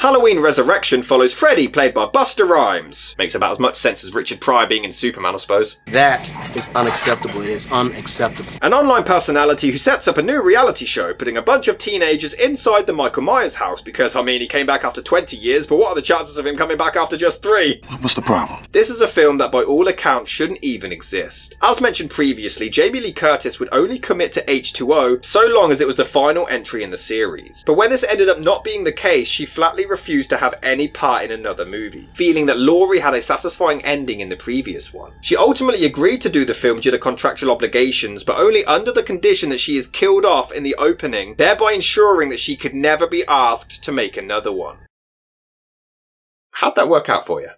Halloween Resurrection follows Freddy, played by Busta Rhymes. Makes about as much sense as Richard Pryor being in Superman, I suppose. That is unacceptable. It is unacceptable. An online personality who sets up a new reality show, putting a bunch of teenagers inside the Michael Myers house because, he came back after 20 years, but what are the chances of him coming back after just 3? What's the problem? This is a film that by all accounts shouldn't even exist. As mentioned previously, Jamie Lee Curtis would only commit to H2O so long as it was the final entry in the series. But when this ended up not being the case, she flatly refused to have any part in another movie, feeling that Laurie had a satisfying ending in the previous one. She ultimately agreed to do the film due to contractual obligations, but only under the condition that she is killed off in the opening, thereby ensuring that she could never be asked to make another one. How'd that work out for you?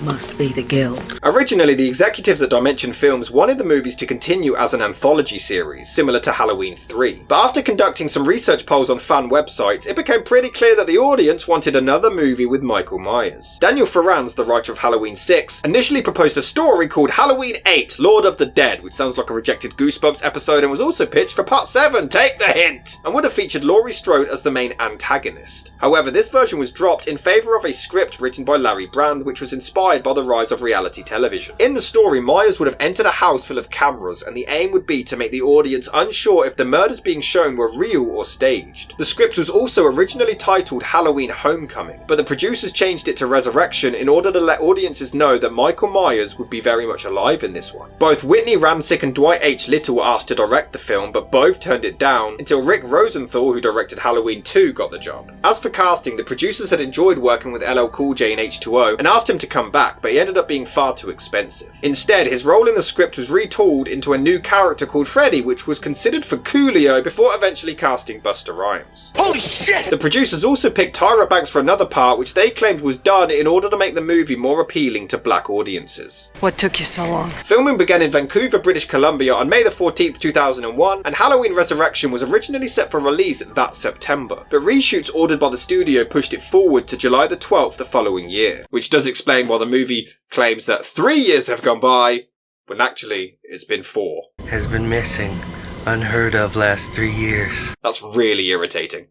Must be the guild. Originally, the executives at Dimension Films wanted the movies to continue as an anthology series, similar to Halloween 3. But after conducting some research polls on fan websites, it became pretty clear that the audience wanted another movie with Michael Myers. Daniel Farrands, the writer of Halloween 6, initially proposed a story called Halloween 8, Lord of the Dead, which sounds like a rejected Goosebumps episode and was also pitched for Part 7, take the hint! And would have featured Laurie Strode as the main antagonist. However, this version was dropped in favour of a script written by Larry Brand, which was inspired by the rise of reality television. In the story, Myers would have entered a house full of cameras, and the aim would be to make the audience unsure if the murders being shown were real or staged. The script was also originally titled Halloween Homecoming, but the producers changed it to Resurrection in order to let audiences know that Michael Myers would be very much alive in this one. Both Whitney Rancic and Dwight H. Little were asked to direct the film, but both turned it down until Rick Rosenthal, who directed Halloween 2, got the job. As for casting, the producers had enjoyed working with LL Cool J in H2O and asked him to come back, but he ended up being far too expensive. Instead, his role in the script was retooled into a new character called Freddy, which was considered for Coolio before eventually casting Busta Rhymes. Holy shit! The producers also picked Tyra Banks for another part, which they claimed was done in order to make the movie more appealing to black audiences. What took you so long? Filming began in Vancouver, British Columbia on May the 14th, 2001, and Halloween Resurrection was originally set for release that September, but reshoots ordered by the studio pushed it forward to July the 12th the following year, which does explain why the movie claims that 3 years have gone by, when actually it's been 4. Has been missing, unheard of last 3 years. That's really irritating.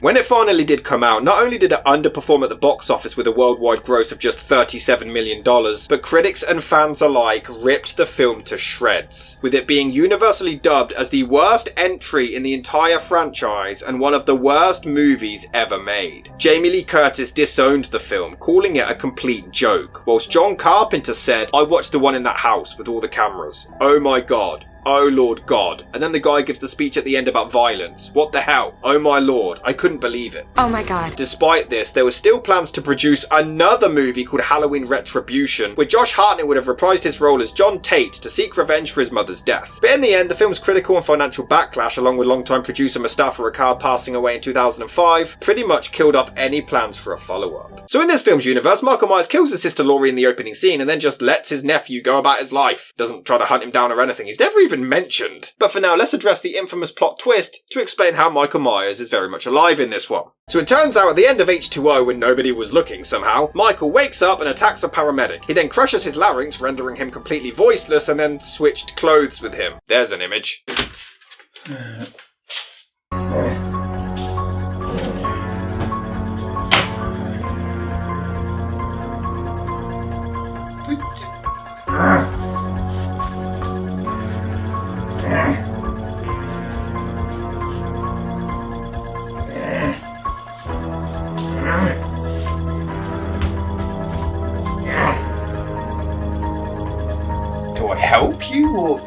When it finally did come out, not only did it underperform at the box office with a worldwide gross of just $37 million, but critics and fans alike ripped the film to shreds, with it being universally dubbed as the worst entry in the entire franchise and one of the worst movies ever made. Jamie Lee Curtis disowned the film, calling it a complete joke, whilst John Carpenter said, "I watched the one in that house with all the cameras. Oh my god. Oh Lord God." And then the guy gives the speech at the end about violence. What the hell? Oh my lord. I couldn't believe it. Oh my god. Despite this, there were still plans to produce another movie called Halloween Retribution, where Josh Hartnett would have reprised his role as John Tate to seek revenge for his mother's death. But in the end, the film's critical and financial backlash, along with longtime producer Mustafa Ricard passing away in 2005, pretty much killed off any plans for a follow-up. So in this film's universe, Michael Myers kills his sister Laurie in the opening scene and then just lets his nephew go about his life. Doesn't try to hunt him down or anything. He's never even mentioned. But for now, let's address the infamous plot twist to explain how Michael Myers is very much alive in this one. So it turns out at the end of H2O, when nobody was looking somehow, Michael wakes up and attacks a paramedic. He then crushes his larynx, rendering him completely voiceless, and then switched clothes with him. There's an image. Do I help you or...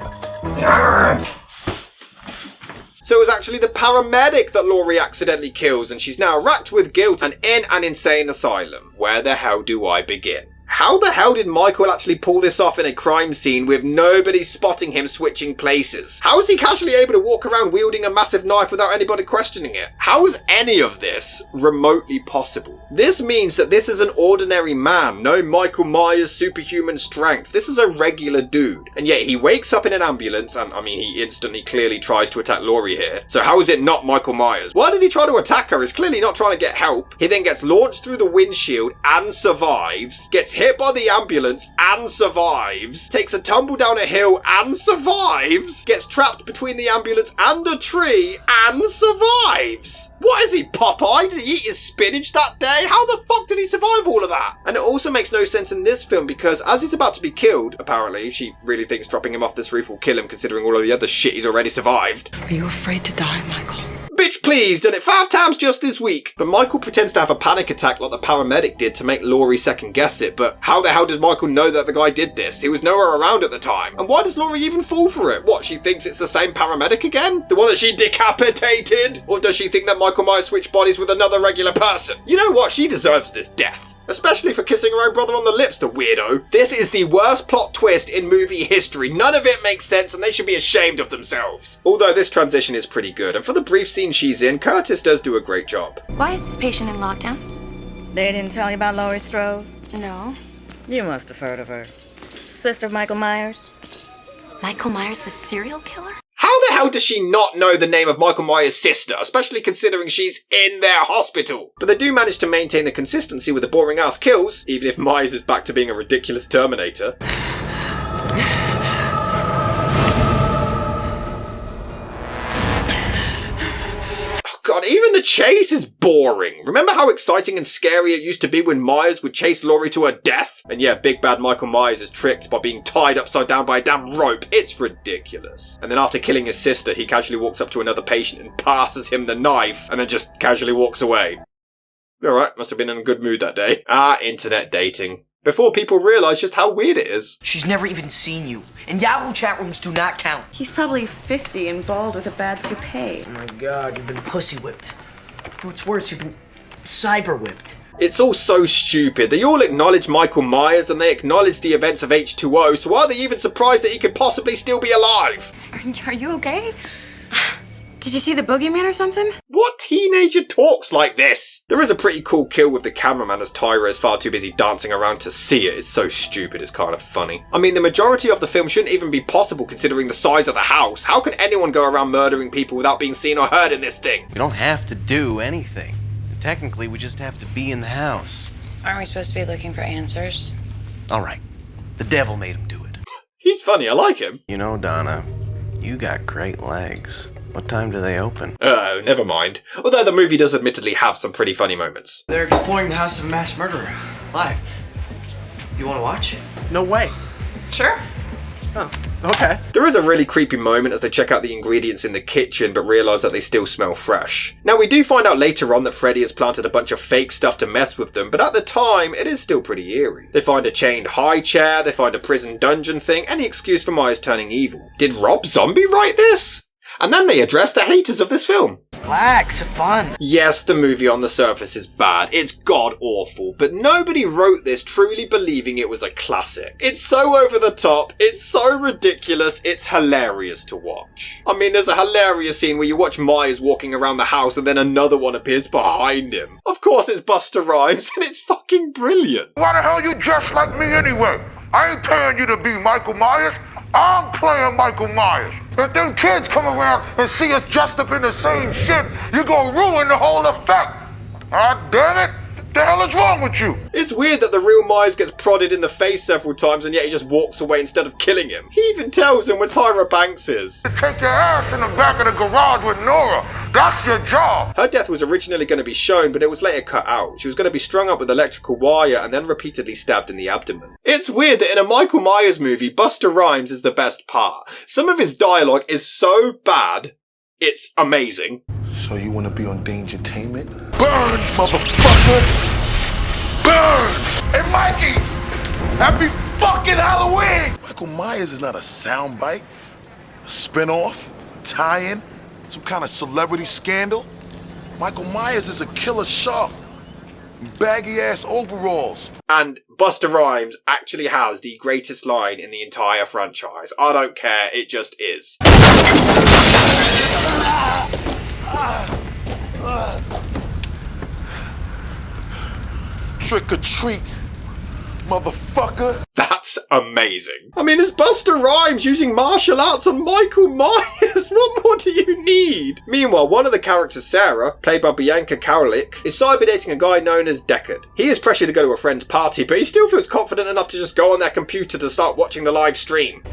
So it was actually the paramedic that Laurie accidentally kills, and she's now racked with guilt and in an insane asylum. Where the hell do I begin? How the hell did Michael actually pull this off in a crime scene with nobody spotting him switching places? How is he casually able to walk around wielding a massive knife without anybody questioning it? How is any of this remotely possible? This means that this is an ordinary man, no Michael Myers superhuman strength. This is a regular dude. And yet he wakes up in an ambulance and, he instantly clearly tries to attack Laurie here. So how is it not Michael Myers? Why did he try to attack her? He's clearly not trying to get help. He then gets launched through the windshield and survives, gets hit by the ambulance and survives, takes a tumble down a hill and survives, gets trapped between the ambulance and a tree and survives. What is is he, Popeye? Did he eat his spinach that day? How the fuck did he survive all of that? And it also makes no sense in this film because as he's about to be killed, apparently, she really thinks dropping him off this roof will kill him considering all of the other shit he's already survived. Are you afraid to die, Michael? Bitch, please, done it 5 times just this week. But Michael pretends to have a panic attack like the paramedic did to make Laurie second guess it, but how the hell did Michael know that the guy did this? He was nowhere around at the time. And why does Laurie even fall for it? What, she thinks it's the same paramedic again? The one that she decapitated? Or does she think that Michael might switch bodies with another regular person? You know what, she deserves this death. Especially for kissing her own brother on the lips, the weirdo. This is the worst plot twist in movie history. None of it makes sense and they should be ashamed of themselves. Although this transition is pretty good, and for the brief scene she's in, Curtis does do a great job. Why is this patient in lockdown? They didn't tell you about Laurie Strode? No. You must have heard of her. Sister of Michael Myers? Michael Myers, the serial killer? How the hell does she not know the name of Michael Myers' sister, especially considering she's in their hospital? But they do manage to maintain the consistency with the boring ass kills, even if Myers is back to being a ridiculous Terminator. God, even the chase is boring. Remember how exciting and scary it used to be when Myers would chase Laurie to her death? And yeah, big bad Michael Myers is tricked by being tied upside down by a damn rope. It's ridiculous. And then after killing his sister, he casually walks up to another patient and passes him the knife, and then just casually walks away. Alright, must have been in a good mood that day. Internet dating. Before people realise just how weird it is. She's never even seen you. And Yahoo chat rooms do not count. He's probably 50 and bald with a bad toupee. Oh my god, you've been pussy whipped. What's worse, you've been cyber whipped. It's all so stupid. They all acknowledge Michael Myers and they acknowledge the events of H2O, so are they even surprised that he could possibly still be alive? Are you okay? Did you see the boogeyman or something? What teenager talks like this? There is a pretty cool kill with the cameraman as Tyra is far too busy dancing around to see it. It's so stupid, it's kind of funny. I mean, the majority of the film shouldn't even be possible considering the size of the house. How can anyone go around murdering people without being seen or heard in this thing? We don't have to do anything. Technically, we just have to be in the house. Aren't we supposed to be looking for answers? All right. The devil made him do it. He's funny, I like him. You know, Donna, you got great legs. What time do they open? Oh, never mind. Although the movie does admittedly have some pretty funny moments. They're exploring the house of a mass murderer. Live. You want to watch? No way. Sure. Oh, okay. There is a really creepy moment as they check out the ingredients in the kitchen but realise that they still smell fresh. Now we do find out later on that Freddy has planted a bunch of fake stuff to mess with them, but at the time it is still pretty eerie. They find a chained high chair, they find a prison dungeon thing, any excuse for Myers turning evil. Did Rob Zombie write this? And then they address the haters of this film. Relax, have fun. Yes, the movie on the surface is bad, it's god-awful, but nobody wrote this truly believing it was a classic. It's so over the top, it's so ridiculous, it's hilarious to watch. I mean, there's a hilarious scene where you watch Myers walking around the house and then another one appears behind him. Of course it's Busta Rhymes, and it's fucking brilliant. Why the hell you dressed like me anyway? I ain't paying you to be Michael Myers. I'm playing Michael Myers. If them kids come around and see us dressed up in the same shit, you're gonna ruin the whole effect. Ah, damn it. What the hell is wrong with you? It's weird that the real Myers gets prodded in the face several times and yet he just walks away instead of killing him. He even tells him where Tyra Banks is. Take your ass in the back of the garage with Nora. That's your job. Her death was originally going to be shown, but it was later cut out. She was going to be strung up with electrical wire and then repeatedly stabbed in the abdomen. It's weird that in a Michael Myers movie, Busta Rhymes is the best part. Some of his dialogue is so bad, it's amazing. So you want to be on Dangertainment? Burn, motherfucker! Burn! Hey, Mikey! Happy fucking Halloween! Michael Myers is not a soundbite, a spinoff, a tie-in, some kind of celebrity scandal. Michael Myers is a killer shark in baggy-ass overalls. And Busta Rhymes actually has the greatest line in the entire franchise. I don't care, it just is. Trick or treat, motherfucker. That's amazing. I mean, it's Busta Rhymes using martial arts on Michael Myers. What more do you need? Meanwhile, one of the characters, Sarah, played by Bianca Kowalik, is cyberdating a guy known as Deckard. He is pressured to go to a friend's party, but he still feels confident enough to just go on their computer to start watching the live stream.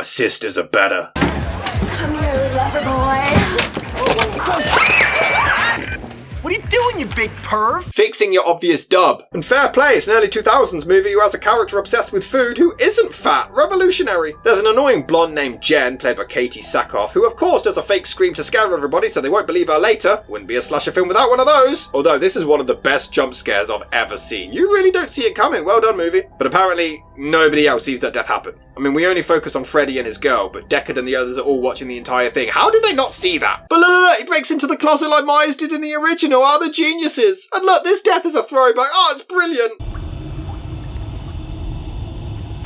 sisters are better. Come here, lover boy. What are you doing, you big perv? Fixing your obvious dub. And fair play, it's an early 2000s movie who has a character obsessed with food who isn't fat. Revolutionary. There's an annoying blonde named Jen, played by Katie Sackhoff, who of course does a fake scream to scare everybody so they won't believe her later. Wouldn't be a slasher film without one of those. Although this is one of the best jump scares I've ever seen. You really don't see it coming. Well done, movie. But apparently, nobody else sees that death happen. I mean, we only focus on Freddy and his girl, but Deckard and the others are all watching the entire thing. How did they not see that? But look, he breaks into the closet like Myers did in the original. Are the geniuses? And look, this death is a throwback. Oh, it's brilliant.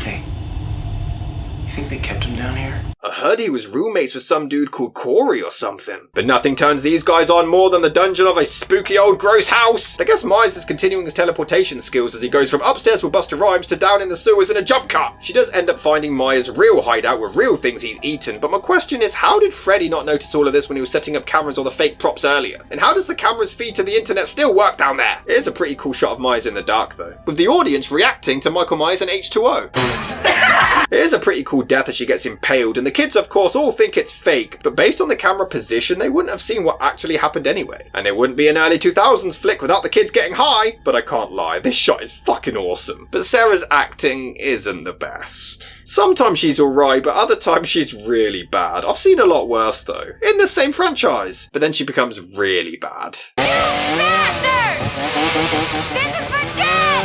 Hey, you think they kept him down here? I heard he was roommates with some dude called Corey or something. But nothing turns these guys on more than the dungeon of a spooky old gross house. I guess Myers is continuing his teleportation skills as he goes from upstairs with Busta Rhymes to down in the sewers in a jump cut. She does end up finding Myers' real hideout with real things he's eaten, but my question is, how did Freddy not notice all of this when he was setting up cameras or the fake props earlier? And how does the camera's feed to the internet still work down there? It is a pretty cool shot of Myers in the dark though, with the audience reacting to Michael Myers and H2O. It is a pretty cool death as she gets impaled, and the kids of course all think it's fake, but based on the camera position they wouldn't have seen what actually happened anyway. And it wouldn't be an early 2000s flick without the kids getting high, but I can't lie, this shot is fucking awesome. But Sarah's acting isn't the best. Sometimes she's alright, but other times she's really bad. I've seen a lot worse though, in the same franchise, but then she becomes really bad. Master! This is for Jen!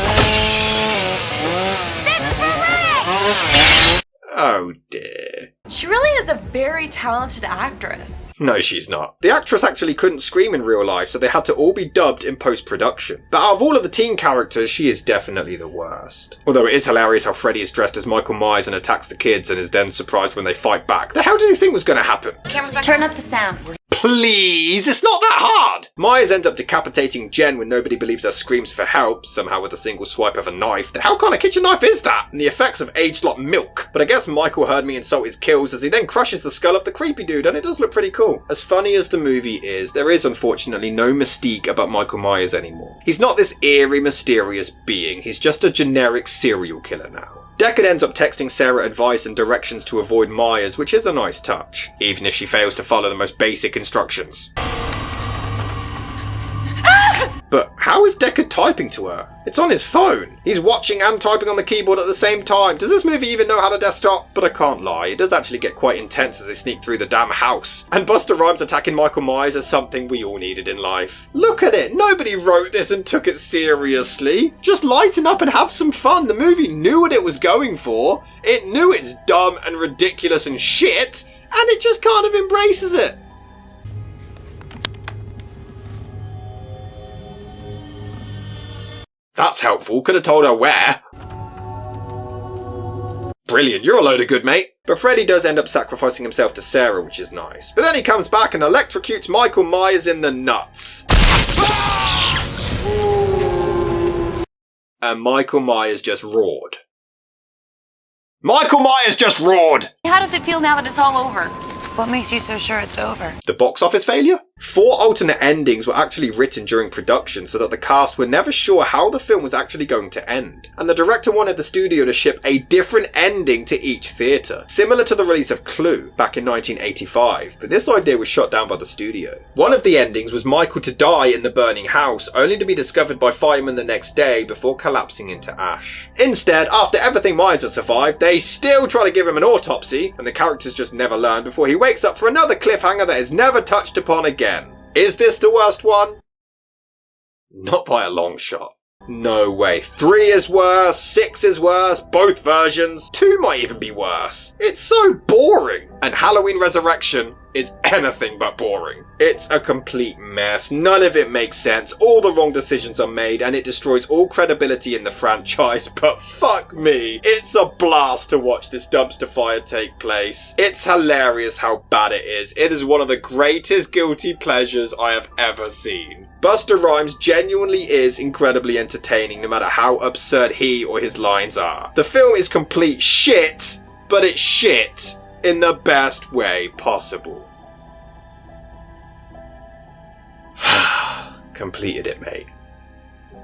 This is for Rick! Oh dear. She really is a very talented actress. No, she's not. The actress actually couldn't scream in real life, so they had to all be dubbed in post-production. But out of all of the teen characters, she is definitely the worst. Although it is hilarious how Freddy is dressed as Michael Myers and attacks the kids and is then surprised when they fight back. The hell did you think was going to happen? Camera's back. Turn up the sound. Please, it's not that hard! Myers ends up decapitating Jen when nobody believes her screams for help, somehow with a single swipe of a knife. The hell kind of kitchen knife is that? And the effects of aged like milk. But I guess Michael heard me insult his kills as he then crushes the skull of the creepy dude, and it does look pretty cool. As funny as the movie is, there is unfortunately no mystique about Michael Myers anymore. He's not this eerie, mysterious being, he's just a generic serial killer now. Deckard ends up texting Sarah advice and directions to avoid Myers, which is a nice touch, even if she fails to follow the most basic instructions. But how is Deckard typing to her? It's on his phone. He's watching and typing on the keyboard at the same time. Does this movie even know how to desktop? But I can't lie, it does actually get quite intense as they sneak through the damn house. And Busta Rhymes attacking Michael Myers is something we all needed in life. Look at it, nobody wrote this and took it seriously. Just lighten up and have some fun. The movie knew what it was going for. It knew it's dumb and ridiculous and shit, and it just kind of embraces it. That's helpful, could have told her where. Brilliant, you're a load of good, mate. But Freddy does end up sacrificing himself to Sarah, which is nice. But then he comes back and electrocutes Michael Myers in the nuts. And Michael Myers just roared. Michael Myers just roared! How does it feel now that it's all over? What makes you so sure it's over? The box office failure? 4 alternate endings were actually written during production so that the cast were never sure how the film was actually going to end. And the director wanted the studio to ship a different ending to each theatre, similar to the release of Clue back in 1985, but this idea was shot down by the studio. One of the endings was Michael to die in the burning house, only to be discovered by firemen the next day before collapsing into ash. Instead, after everything Myers has survived, they still try to give him an autopsy, and the characters just never learn before he wakes up for another cliffhanger that is never touched upon again. Is this the worst one? Not by a long shot. No way. 3 is worse, 6 is worse, both versions. 2 might even be worse. It's so boring. And Halloween Resurrection is anything but boring. It's a complete mess. None of it makes sense. All the wrong decisions are made and it destroys all credibility in the franchise. But fuck me. It's a blast to watch this dumpster fire take place. It's hilarious how bad it is. It is one of the greatest guilty pleasures I have ever seen. Busta Rhymes genuinely is incredibly entertaining no matter how absurd he or his lines are. The film is complete shit, but it's shit in the best way possible. Completed it, mate.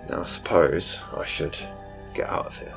Now I suppose I should get out of here.